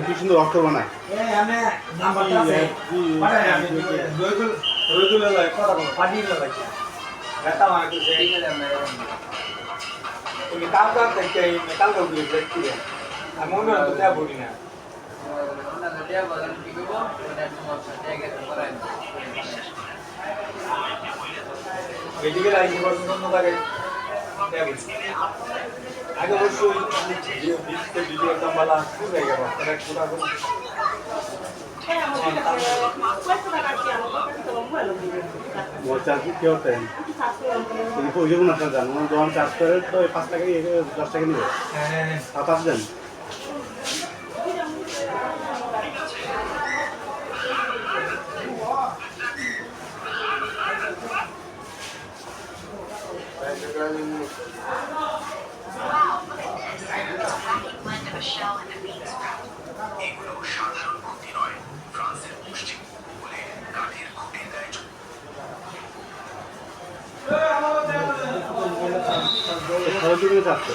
কি সুন্দর অর্থ বানায় তুমি কালকা থেকে কালকা গুলি দেখছি আমি মনে হয় তো দেয়া বলি না মেডিকেল আইসি পর্যন্ত তাকে আগে অবশ্যই ভিডিও কাম্বালা শুরু হয়ে গেল চার্জ কি হতেন ওই যেমন আপনার জান যখন চার্জ করে তো 5 টাকা 10 টাকা নিবে হ্যাঁ 5 দেন এগুলো সাধারণ ক্ষতি নয় ফ্রান্সের পশ্চিম উপকূলে কাঠের খুঁটি দেয় খরচ দিকে চাচ্ছে